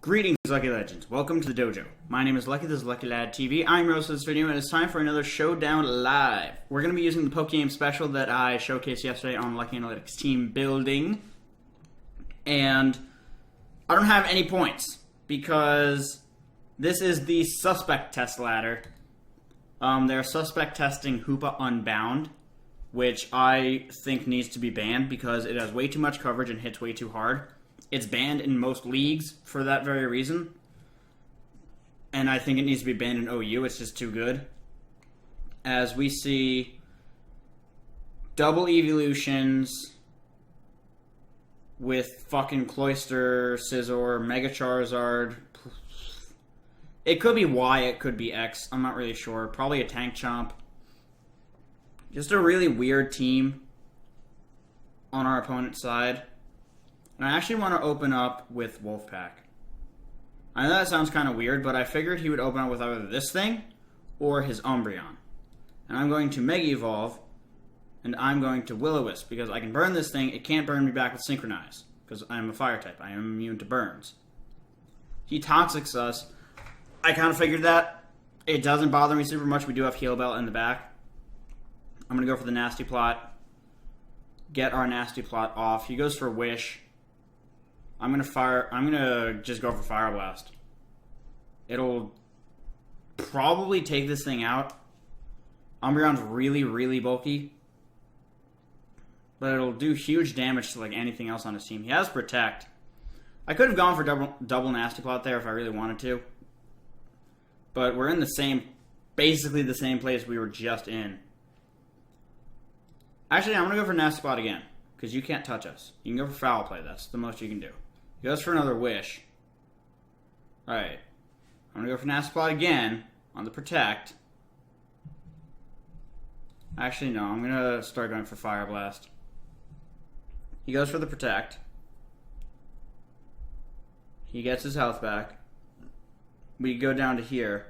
Greetings, Lucky Legends. Welcome to the dojo. My name is Lucky, this is Lucky Lad TV. I'm your host of this video, and it's time for another Showdown Live. We're going to be using the Pokeaim special that I showcased yesterday on Lucky Analytics team building. And I don't have any points, because this is the suspect test ladder. They're suspect testing Hoopa Unbound, which I think needs to be banned because it has way too much coverage and hits way too hard. It's banned in most leagues for that very reason. And I think it needs to be banned in OU. It's just too good. As we see double evolutions with fucking Cloyster, Scizor, Mega Charizard. It could be Y, it could be X. I'm not really sure. Probably a Tank Chomp. Just a really weird team on our opponent's side. And I actually want to open up with Wolfpack. I know that sounds kind of weird, but I figured he would open up with either this thing or his Umbreon. And I'm going to Mega Evolve, and I'm going to Will-O-Wisp, because I can burn this thing. It can't burn me back with Synchronize, because I'm a fire type. I am immune to burns. He Toxics us. I kind of figured that. It doesn't bother me super much. We do have Heal Bell in the back. I'm going to go for the Nasty Plot. Get our Nasty Plot off. He goes for Wish. I'm gonna just go for Fire Blast. It'll probably take this thing out. Umbreon's really, really bulky. But it'll do huge damage to like anything else on his team. He has Protect. I could have gone for double Nasty Plot there if I really wanted to. But we're in basically the same place we were just in. Actually, I'm gonna go for Nasty Plot again. Because you can't touch us. You can go for Foul Play. That's the most you can do. He goes for another Wish. Alright. I'm going to go for Nasty Plot again on the Protect. Actually, no. I'm going to start going for Fire Blast. He goes for the Protect. He gets his health back. We go down to here.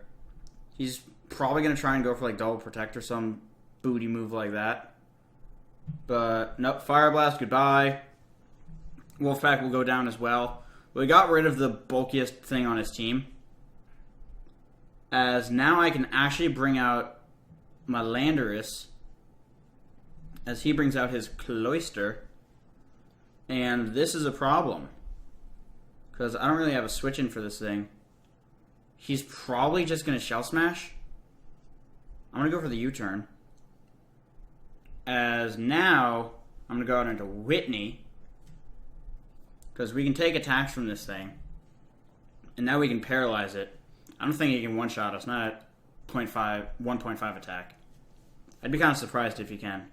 He's probably going to try and go for like Double Protect or some booty move like that. But, nope, Fire Blast, goodbye. Wolfpack will go down as well. We got rid of the bulkiest thing on his team. As now I can actually bring out my Landorus. As he brings out his Cloyster. And this is a problem. Because I don't really have a switch in for this thing. He's probably just going to Shell Smash. I'm going to go for the U-turn. As now, I'm going to go out into Whitney. Because we can take attacks from this thing. And now we can paralyze it. I don't think he can one-shot us. Not at 1.5 attack. I'd be kind of surprised if he can.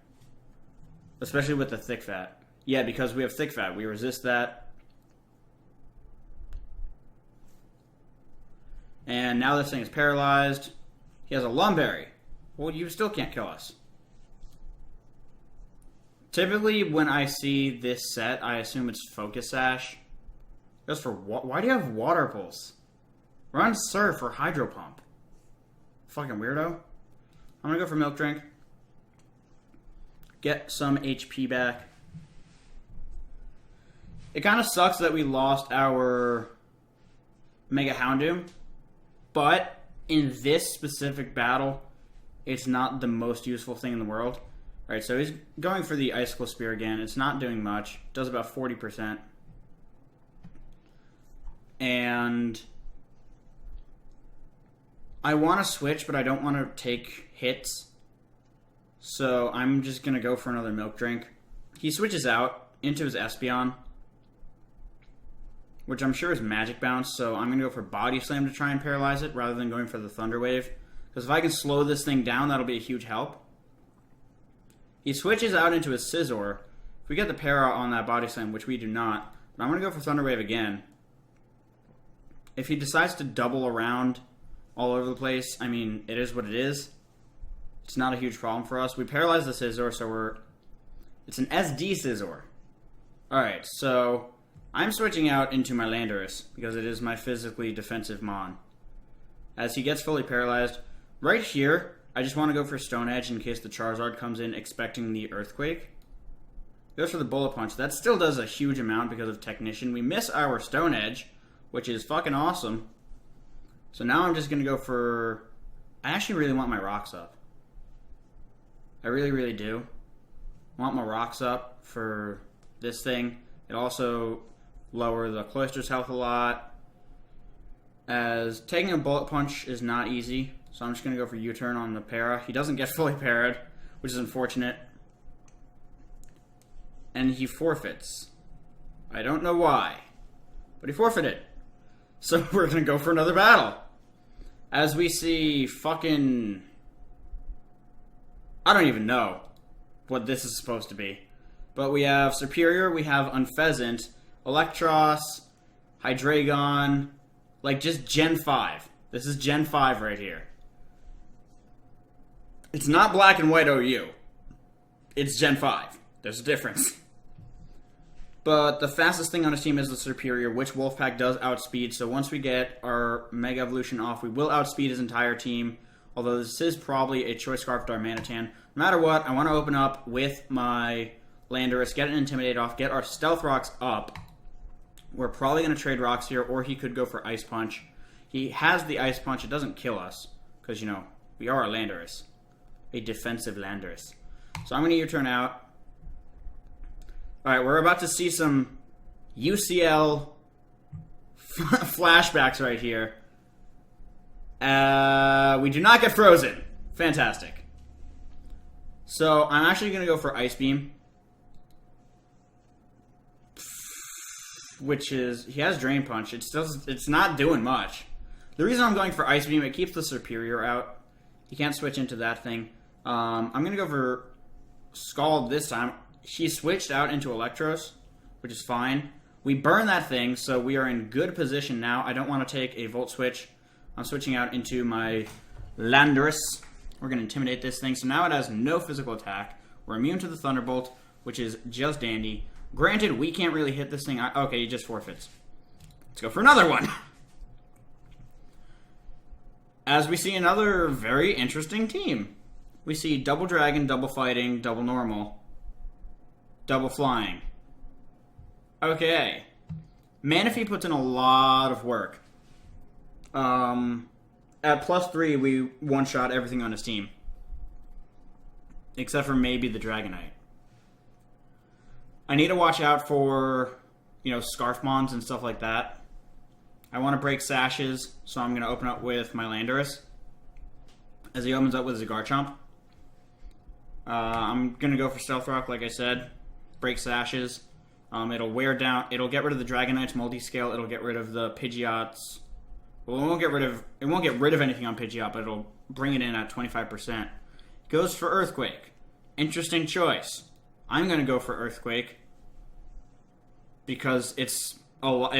Especially with the Thick Fat. Yeah, because we have Thick Fat. We resist that. And now this thing is paralyzed. He has a Lumberry. Well, you still can't kill us. Typically, when I see this set, I assume it's Focus Sash. Goes for why do you have Water Pulse? Run Surf or Hydro Pump. Fucking weirdo. I'm gonna go for Milk Drink. Get some HP back. It kind of sucks that we lost our Mega Houndoom, but in this specific battle, it's not the most useful thing in the world. Alright, so he's going for the Icicle Spear again. It's not doing much. It does about 40%. And I want to switch, but I don't want to take hits. So I'm just going to go for another Milk Drink. He switches out into his Espeon, which I'm sure is Magic Bounce. So I'm going to go for Body Slam to try and paralyze it rather than going for the Thunder Wave. Because if I can slow this thing down, that'll be a huge help. He switches out into his Scizor. If we get the para on that Body Slam, which we do not, but I'm going to go for Thunder Wave again. If he decides to double around all over the place, I mean, it is what it is. It's not a huge problem for us. We paralyze the Scizor, so it's an SD Scizor. Alright, so I'm switching out into my Landorus, because it is my physically defensive Mon. As he gets fully paralyzed, right here, I just want to go for Stone Edge in case the Charizard comes in expecting the Earthquake. Goes for the Bullet Punch. That still does a huge amount because of Technician. We miss our Stone Edge, which is fucking awesome. So now I'm just going to go for... I actually really want my rocks up. I really, really do. I want my rocks up for this thing. It also lower the Cloyster's health a lot. As taking a bullet punch is not easy, so I'm just going to go for U-turn on the para. He doesn't get fully parried, which is unfortunate. And he forfeits. I don't know why, but he forfeited. So we're going to go for another battle. As we see fucking... I don't even know what this is supposed to be. But we have Superior, we have Unpheasant, Electros, Hydreigon, like just Gen 5. This is Gen 5 right here. It's not Black and White OU. It's Gen 5. There's a difference. But the fastest thing on his team is the Superior, which Wolfpack does outspeed. So once we get our Mega Evolution off, we will outspeed his entire team. Although this is probably a Choice Scarf Darmanitan. No matter what, I want to open up with my Landorus, get an Intimidate off, get our Stealth Rocks up. We're probably going to trade rocks here, or he could go for Ice Punch. He has the Ice Punch. It doesn't kill us, because, you know, we are a Landorus. A defensive Landorus. So I'm going to U-turn out. Alright, we're about to see some UCL flashbacks right here. We do not get frozen. Fantastic. So I'm actually going to go for Ice Beam. Which is... He has Drain Punch. It's not doing much. The reason I'm going for Ice Beam, it keeps the Superior out. He can't switch into that thing. I'm going to go for Scald this time. He switched out into Electros, which is fine. We burn that thing, so we are in good position now. I don't want to take a Volt Switch. I'm switching out into my Landorus. We're going to Intimidate this thing. So now it has no physical attack. We're immune to the Thunderbolt, which is just dandy. Granted, we can't really hit this thing. Okay, he just forfeits. Let's go for another one. As we see another very interesting team. We see Double Dragon, Double Fighting, Double Normal. Double Flying. Okay. Manaphy puts in a lot of work. At +3, we one-shot everything on his team. Except for maybe the Dragonite. I need to watch out for, you know, Scarfmons and stuff like that. I want to break Sashes, so I'm going to open up with my Landorus. As he opens up with his Garchomp. I'm going to go for Stealth Rock, like I said. Break Sashes. It'll wear down. It'll get rid of the Dragonite's multi-scale. It'll get rid of the Pidgeot's. Well, it won't get rid of anything on Pidgeot, but it'll bring it in at 25%. Goes for Earthquake. Interesting choice. I'm going to go for Earthquake because it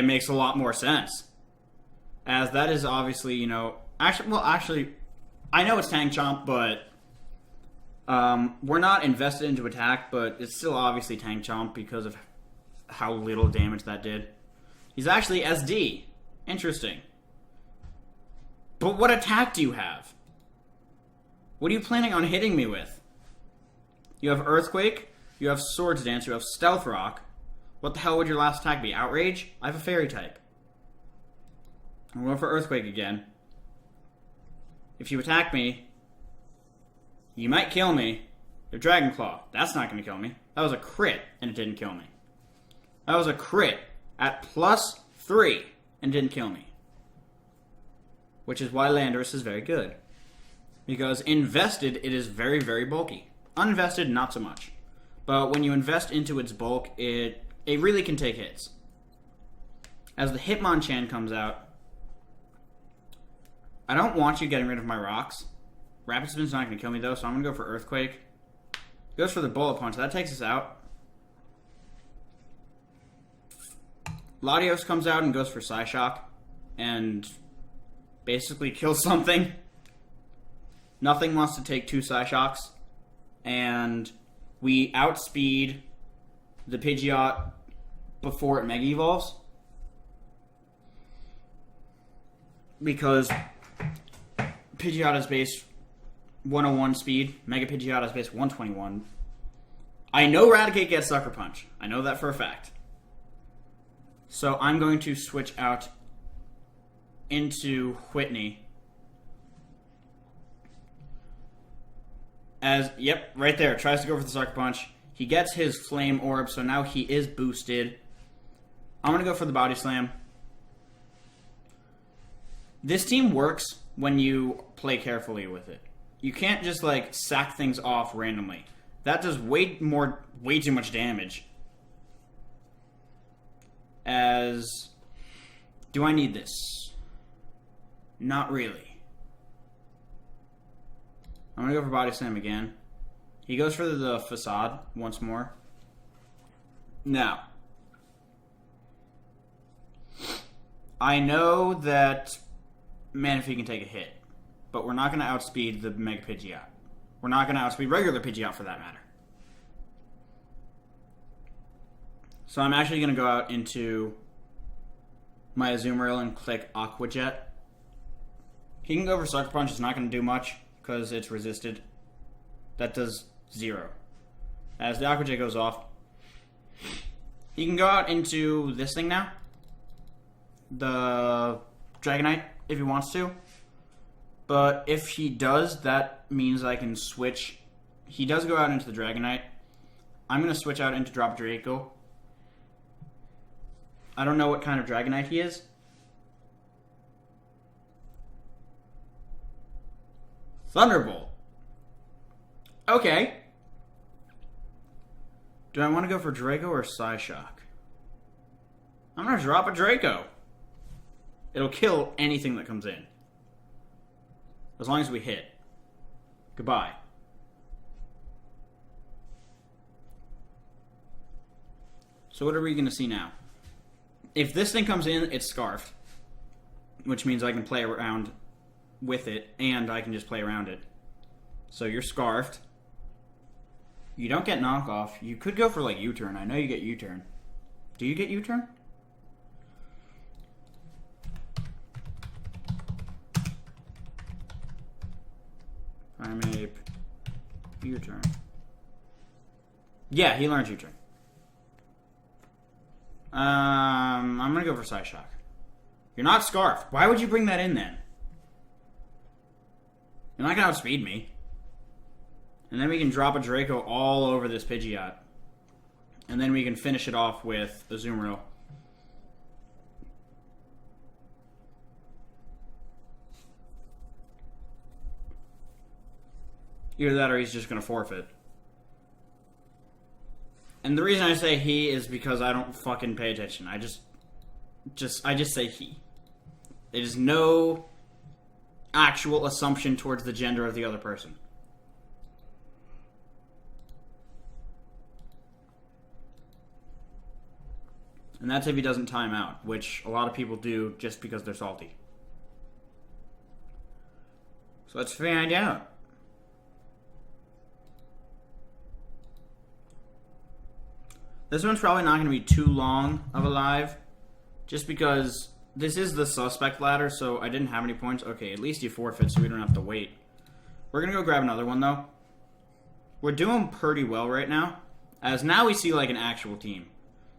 makes a lot more sense. As that is obviously, you know, actually, I know it's Tank Chomp, but we're not invested into attack, but it's still obviously Tank Chomp because of how little damage that did. He's actually SD. Interesting. But what attack do you have? What are you planning on hitting me with? You have Earthquake, you have Swords Dance, you have Stealth Rock. What the hell would your last attack be? Outrage? I have a Fairy type. I'm going for Earthquake again. If you attack me, you might kill me. Your Dragon Claw. That's not going to kill me. That was a crit, and it didn't kill me. That was a crit at +3, and didn't kill me. Which is why Landorus is very good. Because invested, it is very, very bulky. Uninvested, not so much. But when you invest into its bulk, it really can take hits. As the Hitmonchan comes out, I don't want you getting rid of my rocks. Rapid Spin's not going to kill me, though, so I'm going to go for Earthquake. Goes for the Bullet Punch. That takes us out. Latios comes out and goes for Psyshock. And basically kills something. Nothing wants to take 2 Psyshocks. And we outspeed the Pidgeot before it Mega Evolves. Because Pidgeot is base 101 speed. Mega Pidgeot is base 121. I know Raticate gets Sucker Punch. I know that for a fact. So I'm going to switch out into Whitney. Yep, right there. Tries to go for the Sucker Punch. He gets his Flame Orb, so now he is boosted. I'm going to go for the Body Slam. This team works when you play carefully with it. You can't just, like, sack things off randomly. That does way too much damage. Do I need this? Not really. I'm going to go for Body Slam again. He goes for the Facade once more. Now, I know that Manaphy can take a hit, but we're not going to outspeed the Mega Pidgeot. We're not going to outspeed regular Pidgeot for that matter. So I'm actually going to go out into my Azumarill and click Aqua Jet. He can go for Sucker Punch. It's not going to do much because it's resisted. That does 0. As the Aqua Jet goes off, he can go out into this thing now. The Dragonite, if he wants to. But if he does, that means I can switch. He does go out into the Dragonite. I'm going to switch out into Drop Draco. I don't know what kind of Dragonite he is. Thunderbolt. Okay. Do I want to go for Draco or Psyshock? I'm going to drop a Draco. It'll kill anything that comes in. As long as we hit. Goodbye. So what are we going to see now? If this thing comes in, it's Scarfed. Which means I can play around with it, and I can just play around it. So you're Scarfed. You don't get Knockoff. You could go for, like, U-Turn. I know you get U-Turn. Do you get U-Turn? Primeape. U-Turn. Yeah, he learns U-Turn. I'm gonna go for Psyshock. You're not Scarfed. Why would you bring that in then? You're not gonna outspeed me. And then we can drop a Draco all over this Pidgeot. And then we can finish it off with Azumarill. Either that or he's just gonna forfeit. And the reason I say he is because I don't fucking pay attention. I just say he. There's no actual assumption towards the gender of the other person. And that's if he doesn't time out, which a lot of people do just because they're salty. So let's find out. This one's probably not going to be too long of a live, just because this is the suspect ladder, so I didn't have any points. Okay, at least you forfeit, so we don't have to wait. We're going to go grab another one, though. We're doing pretty well right now, as now we see, like, an actual team.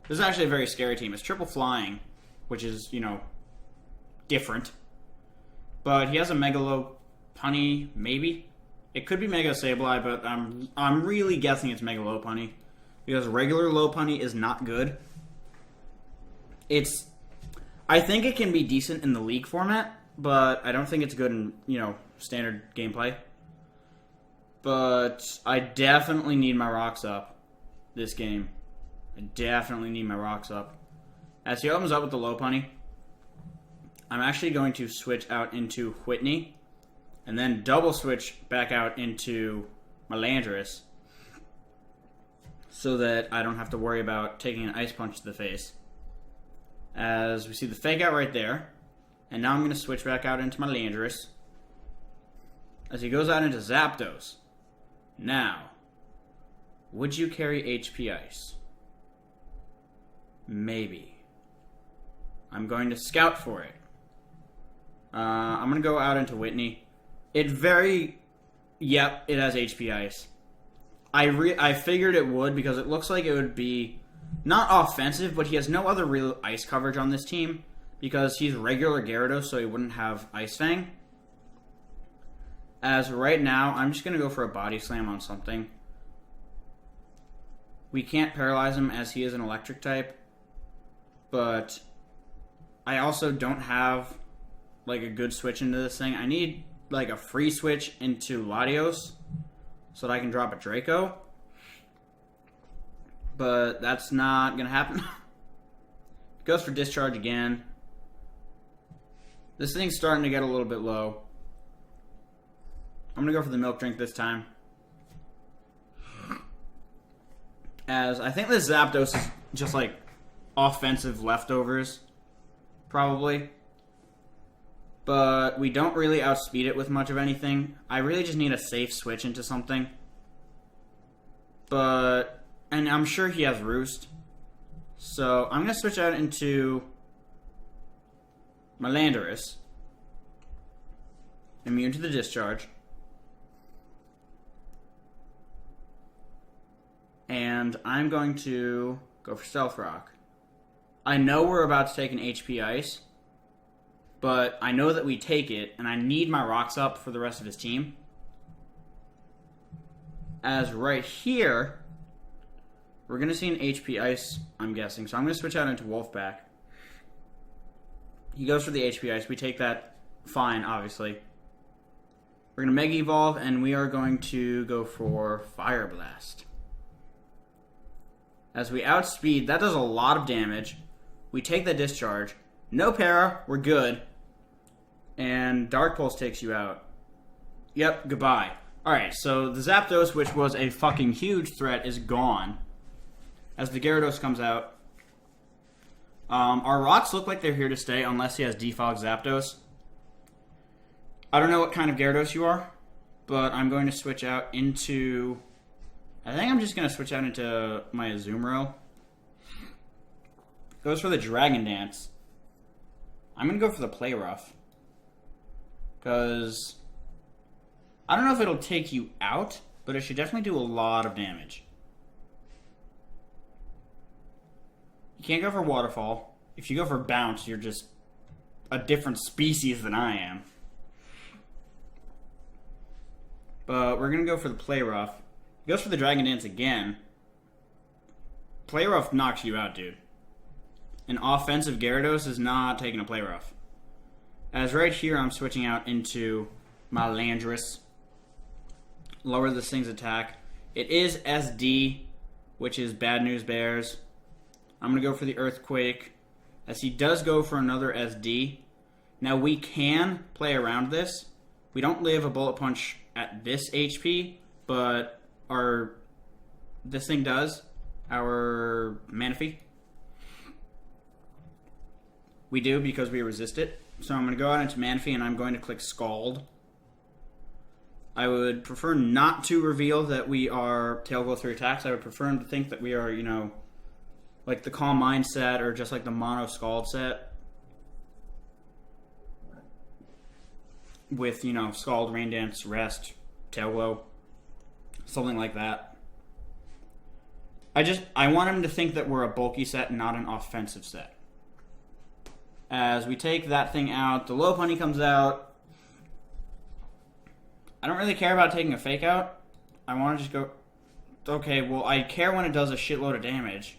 This is actually a very scary team. It's triple flying, which is, you know, different. But he has a Mega Lopunny, maybe? It could be Mega Sableye, but I'm really guessing it's Mega Lopunny. Because regular Lopunny is not good. I think it can be decent in the League format, but I don't think it's good in, you know, standard gameplay. But I definitely need my rocks up this game. I definitely need my rocks up. As he opens up with the Lopunny, I'm actually going to switch out into Whitney, and then double switch back out into my Landorus, so that I don't have to worry about taking an Ice Punch to the face. As we see the Fake Out right there. And now I'm going to switch back out into my Landorus. As he goes out into Zapdos. Now, would you carry HP Ice? Maybe. I'm going to scout for it. I'm going to go out into Whitney. Yep, it has HP Ice. I figured it would because it looks like it would be not offensive, but he has no other real ice coverage on this team. because he's regular Gyarados, so he wouldn't have Ice Fang. As right now, I'm just going to go for a Body Slam on something. We can't paralyze him as he is an electric type, but I also don't have like a good switch into this thing. I need like a free switch into Latios so that I can drop a Draco, but that's not going to happen. Goes for Discharge again. This thing's starting to get a little bit low. I'm going to go for the Milk Drink this time, as I think this Zapdos is just like offensive leftovers, probably. But we don't really outspeed it with much of anything. I really just need a safe switch into something. And I'm sure he has Roost. So I'm going to switch out into my Landorus. Immune to the Discharge. And I'm going to go for Stealth Rock. I know we're about to take an HP Ice, but I know that we take it, and I need my Rocks up for the rest of his team. As right here, we're going to see an HP Ice, I'm guessing. So I'm going to switch out into Wolfpack. He goes for the HP Ice. We take that fine, obviously. We're going to Mega Evolve, and we are going to go for Fire Blast. As we outspeed, that does a lot of damage. We take the Discharge. No para, we're good. And Dark Pulse takes you out. Yep, goodbye. Alright, so the Zapdos, which was a fucking huge threat, is gone. As the Gyarados comes out. Our Rocks look like they're here to stay unless he has Defog Zapdos. I don't know what kind of Gyarados you are, but I'm going to switch out into... I think I'm just going to switch out into my Azumarill. Goes for the Dragon Dance. I'm going to go for the Play Rough. Because I don't know if it'll take you out, but it should definitely do a lot of damage. You can't go for Waterfall. If you go for Bounce, you're just a different species than I am. But we're going to go for the Play Rough. He goes for the Dragon Dance again. Play Rough knocks you out, dude. An offensive Gyarados is not taking a Play Rough. As right here, I'm switching out into my Landorus. Lower this thing's attack. It is SD, which is Bad News Bears. I'm going to go for the Earthquake, as he does go for another SD. Now, we can play around this. We don't live a Bullet Punch at this HP, but this thing does. Our Manaphy. We do because we resist it. So I'm going to go out into Manaphy and I'm going to click Scald. I would prefer not to reveal that we are Tail Glow 3 attacks. I would prefer him to think that we are, like the Calm Mind set or just like the Mono Scald set. With, Scald, Rain Dance, Rest, Tail Glow. Something like that. I want him to think that we're a bulky set, not an offensive set. As we take that thing out, the Lopunny comes out. I don't really care about taking a Fake out. I want to just go... Okay, well, I care when it does a shitload of damage.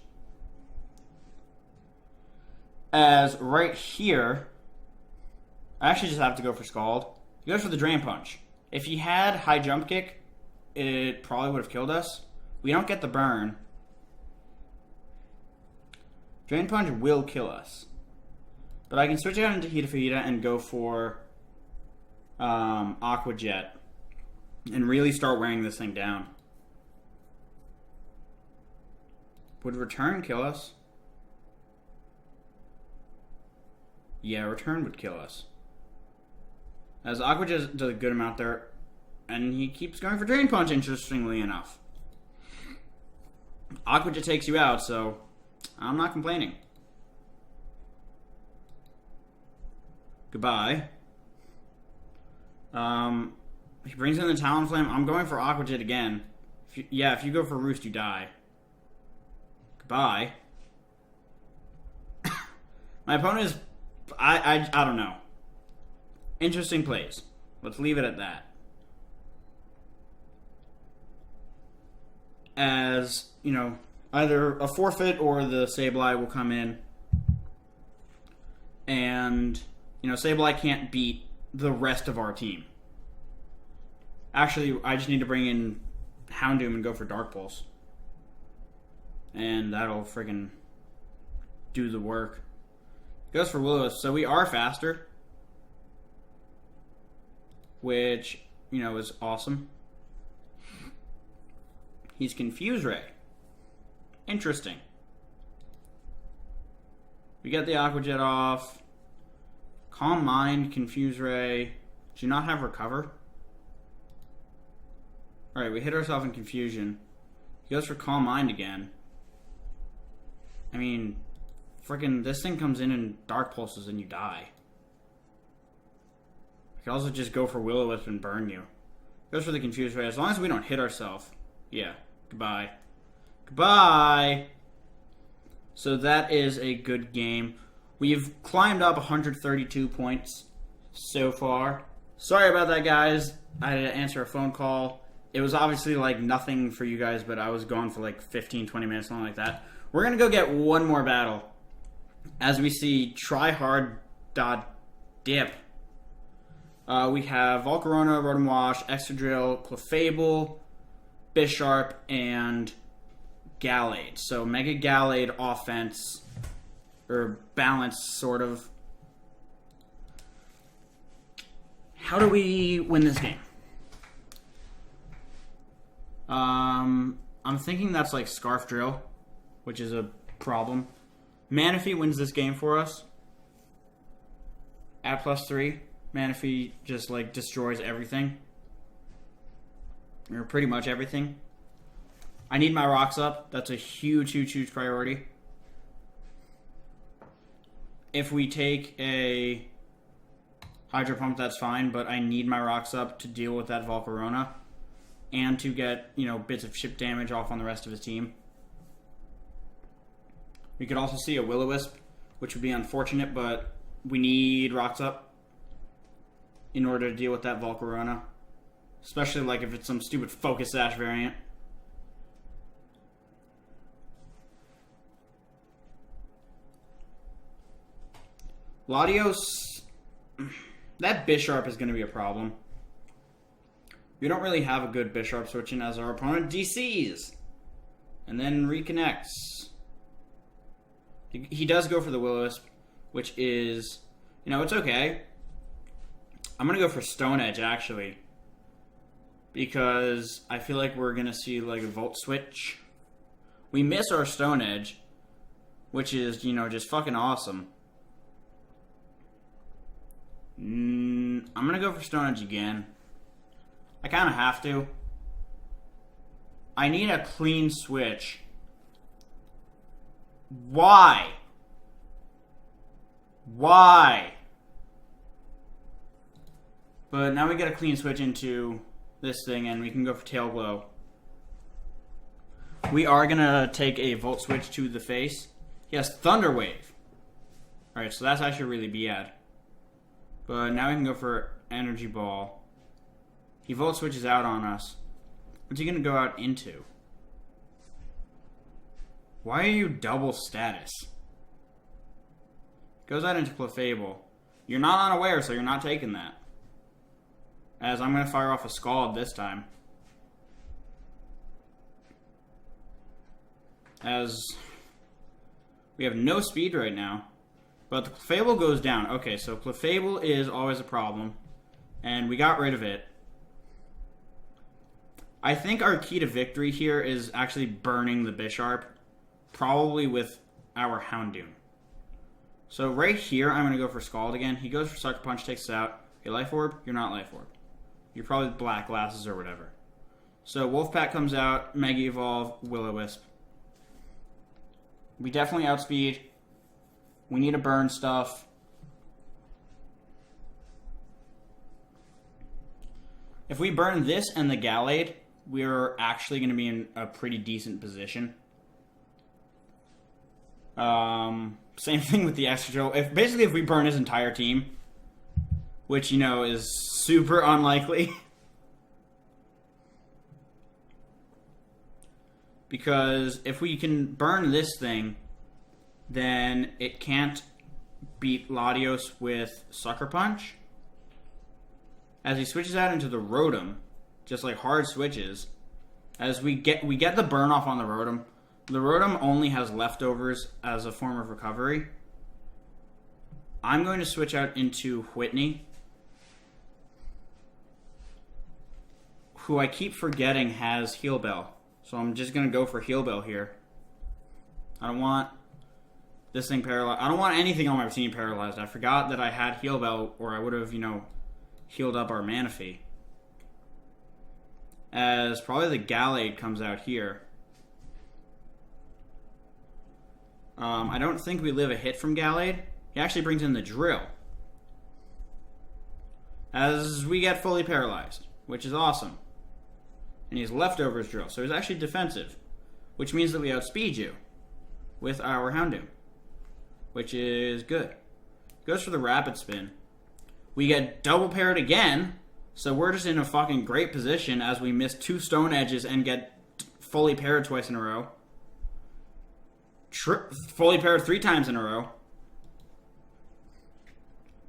As right here... I actually just have to go for Scald. He goes for the Drain Punch. If he had High Jump Kick, it probably would have killed us. We don't get the burn. Drain Punch will kill us. But I can switch out into Hita Fajita and go for Aqua Jet. And really start wearing this thing down. Would Return kill us? Yeah, Return would kill us. As Aqua Jet does a good amount there. And he keeps going for Drain Punch, interestingly enough. Aqua Jet takes you out, so I'm not complaining. Goodbye. He brings in the Talonflame. I'm going for Aqua Jet again. If you go for Roost, you die. Goodbye. My opponent is I don't know. Interesting plays. Let's leave it at that. As, you know, either a forfeit or the Sableye will come in. And, you know, Sableye can't beat the rest of our team. Actually, I just need to bring in Houndoom and go for Dark Pulse. And that'll friggin' do the work. Goes for Will-O-Wisp. So we are faster. Which, you know, is awesome. He's Confuse Ray. Interesting. We get the Aqua Jet off. Calm Mind, Confuse Ray. Do you not have Recover? Alright, we hit ourselves in Confusion. He goes for Calm Mind again. I mean, freaking this thing comes in and Dark Pulses and you die. I could also just go for Will-O-Wisp and burn you. Goes for the Confuse Ray. As long as we don't hit ourselves. Yeah. Goodbye. Goodbye! So that is a good game. We've climbed up 132 points so far. Sorry about that, guys. I had to answer a phone call. It was obviously like nothing for you guys, but I was gone for like 15, 20 minutes, something like that. We're going to go get one more battle. As we see, Tryhard.dip. We have Volcarona, Rotom Wash, Excadrill, Clefable, Bisharp, and Gallade. So Mega Gallade offense, or balance, sort of. How do we win this game? I'm thinking that's like Scarf Drill, which is a problem. Manaphy wins this game for us. At +3, Manaphy just like destroys everything. Or pretty much everything. I need my rocks up. That's a huge, huge, huge priority. If we take a Hydro Pump, that's fine, but I need my rocks up to deal with that Volcarona. And to get, you know, bits of chip damage off on the rest of his team. We could also see a Will-O-Wisp, which would be unfortunate, but we need rocks up in order to deal with that Volcarona. Especially like if it's some stupid Focus Sash variant. Latios, that Bisharp is going to be a problem. We don't really have a good Bisharp switching as our opponent DCs. And then reconnects. He does go for the Will-O-Wisp, which is, you know, it's okay. I'm going to go for Stone Edge, actually. Because I feel like we're going to see, like, a Volt Switch. We miss our Stone Edge, which is, you know, just fucking awesome. I'm going to go for Stone Edge again. I kind of have to. I need a clean switch. Why? Why? But now we get a clean switch into this thing and we can go for Tail Glow. We are going to take a Volt Switch to the face. He has Thunder Wave. Alright, so that's actually really bad. But now we can go for Energy Ball. He Volt Switches out on us. What's he going to go out into? Why are you double status? Goes out into Clefable. You're not unaware, so you're not taking that. As I'm going to fire off a Scald this time. As we have no speed right now. But the Clefable goes down. Okay, so Clefable is always a problem. And we got rid of it. I think our key to victory here is actually burning the Bisharp. Probably with our Houndoom. So right here, I'm going to go for Scald again. He goes for Sucker Punch, takes us out. Okay, Life Orb, you're not Life Orb. You're probably Black Glasses or whatever. So Wolfpack comes out, Mega Evolve, Will-O-Wisp. We definitely outspeed. We need to burn stuff. If we burn this and the Gallade, we're actually going to be in a pretty decent position. Same thing with the Excadrill. If we burn his entire team, which, you know, is super unlikely. Because if we can burn this thing, then it can't beat Latios with Sucker Punch. As he switches out into the Rotom, just like hard switches, as we get the burn off on the Rotom only has leftovers as a form of recovery. I'm going to switch out into Whitney, who I keep forgetting has Heal Bell. So I'm just going to go for Heal Bell here. I don't want this thing paralyzed. I don't want anything on my team paralyzed. I forgot that I had Heal Bell, or I would have, you know, healed up our Manaphy. As probably the Gallade comes out here. I don't think we live a hit from Gallade. He actually brings in the Drill. As we get fully paralyzed, which is awesome. And he has leftovers Drill, so he's actually defensive. Which means that we outspeed you with our Houndoom, which is good. Goes for the Rapid Spin. We get double paired again, so we're just in a fucking great position as we miss 2 Stone Edges and get fully paired twice in a row. Fully paired 3 times in a row.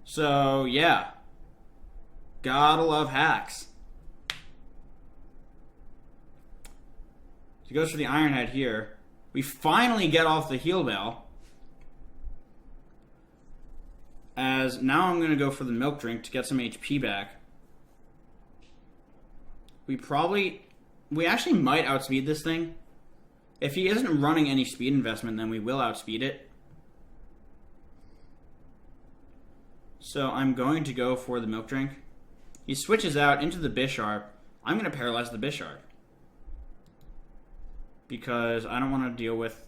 So, yeah. Gotta love hacks. He goes for the Iron Head here. We finally get off the Heal Bell. As now I'm going to go for the Milk Drink to get some HP back. We actually might outspeed this thing. If he isn't running any speed investment, then we will outspeed it. So I'm going to go for the Milk Drink. He switches out into the Bisharp. I'm going to paralyze the Bisharp. Because I don't want to deal with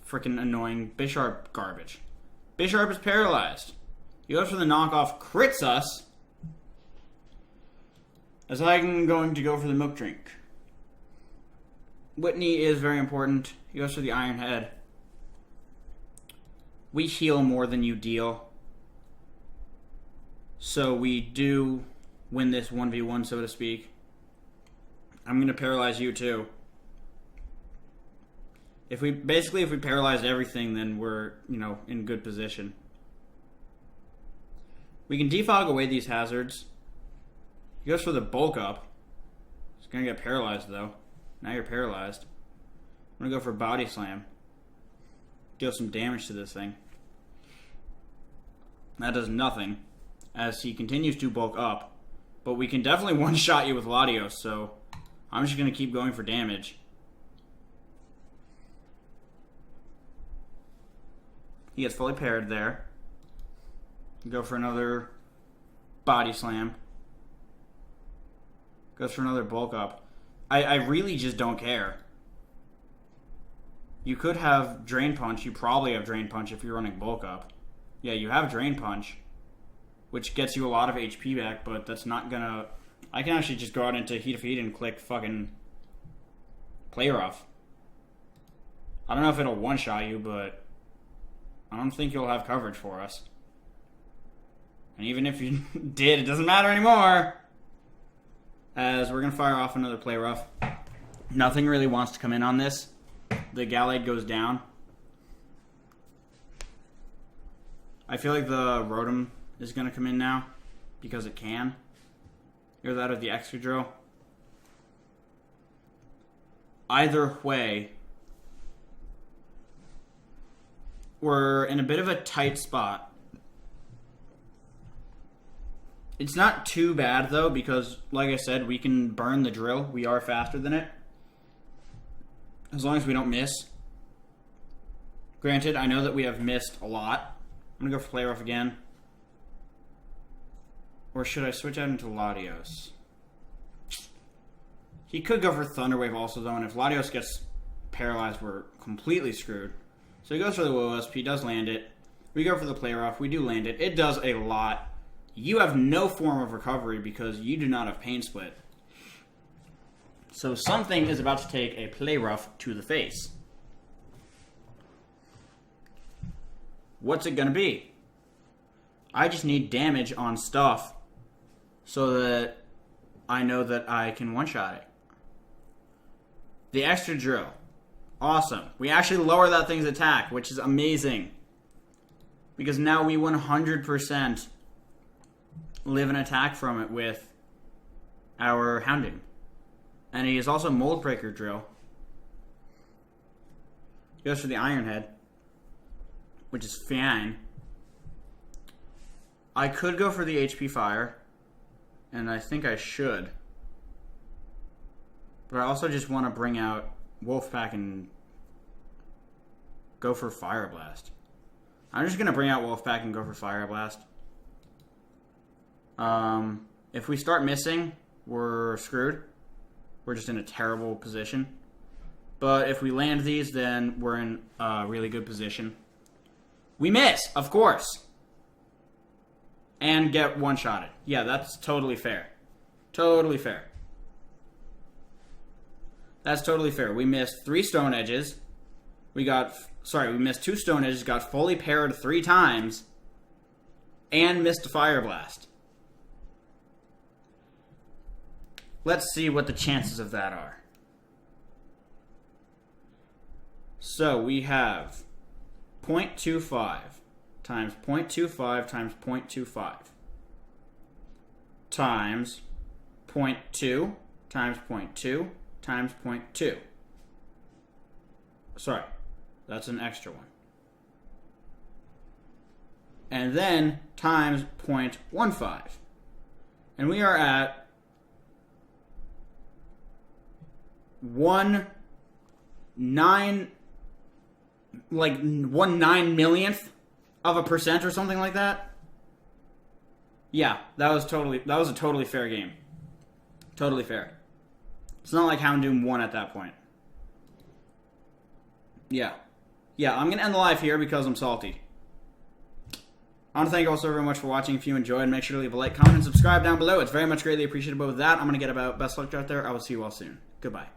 freaking annoying Bisharp garbage. Bisharp is paralyzed. He goes for the knockoff, crits us. As I'm going to go for the Milk Drink. Whitney is very important. He goes for the Iron Head. We heal more than you deal. So we do win this 1v1, so to speak. I'm going to paralyze you too. If we paralyzed everything, then we're, you know, in good position. We can defog away these hazards. He goes for the Bulk Up. He's going to get paralyzed, though. Now you're paralyzed. I'm going to go for Body Slam. Deal some damage to this thing. That does nothing, as he continues to bulk up. But we can definitely one-shot you with Latios, so I'm just going to keep going for damage. He gets fully paired there. Go for another Body Slam. Goes for another Bulk Up. I really just don't care. You could have Drain Punch. You probably have Drain Punch if you're running Bulk Up. Yeah, you have Drain Punch, which gets you a lot of HP back, but that's not gonna... I can actually just go out into Heat of Heat and click fucking Play Rough. I don't know if it'll one-shot you, but I don't think you'll have coverage for us. And even if you did, it doesn't matter anymore. As we're going to fire off another Play Rough. Nothing really wants to come in on this. The Gallade goes down. I feel like the Rotom is going to come in now. Because it can. Either that or the Excadrill. Either way, we're in a bit of a tight spot. It's not too bad, though, because, like I said, we can burn the Drill. We are faster than it. As long as we don't miss. Granted, I know that we have missed a lot. I'm going to go for Play Rough again. Or should I switch out into Latios? He could go for Thunder Wave also, though, and if Latios gets paralyzed, we're completely screwed. So he goes for the Will-O-Wisp. He does land it. We go for the Play Rough. We do land it. It does a lot. You have no form of recovery because you do not have Pain Split. So something is about to take a Play Rough to the face. What's it going to be? I just need damage on stuff so that I know that I can one-shot it. The extra drill. Awesome. We actually lower that thing's attack, which is amazing. Because now we 100% live an attack from it with our Houndoom. And he is also Mold Breaker drill. He goes for the Iron Head, which is fine. I could go for the HP Fire, and I think I should. But I also just want to bring out Wolfpack and go for Fire Blast. I'm just going to bring out Wolfpack and go for Fire Blast. If we start missing, we're screwed. We're just in a terrible position. But if we land these, then we're in a really good position. We miss, of course. And get one-shotted. Yeah, that's totally fair. Totally fair. That's totally fair. We missed 3 Stone Edges. We missed 2 Stone Edges, got fully parried 3 times, and missed a Fire Blast. Let's see what the chances of that are. So we have 0.25 times 0.25 times 0.25 times 0.2 times 0.2 times 0.2. Sorry, that's an extra one. And then times 0.15. And we are at 1/9 millionth of a percent or something like that. Yeah, that was a totally fair game. Totally fair. It's not like Houndoom won at that point. Yeah, I'm going to end the live here because I'm salty. I want to thank you all so very much for watching. If you enjoyed, make sure to leave a like, comment, and subscribe down below. It's very much greatly appreciated. But with that, I'm going to get about best luck out there. I will see you all soon. Goodbye.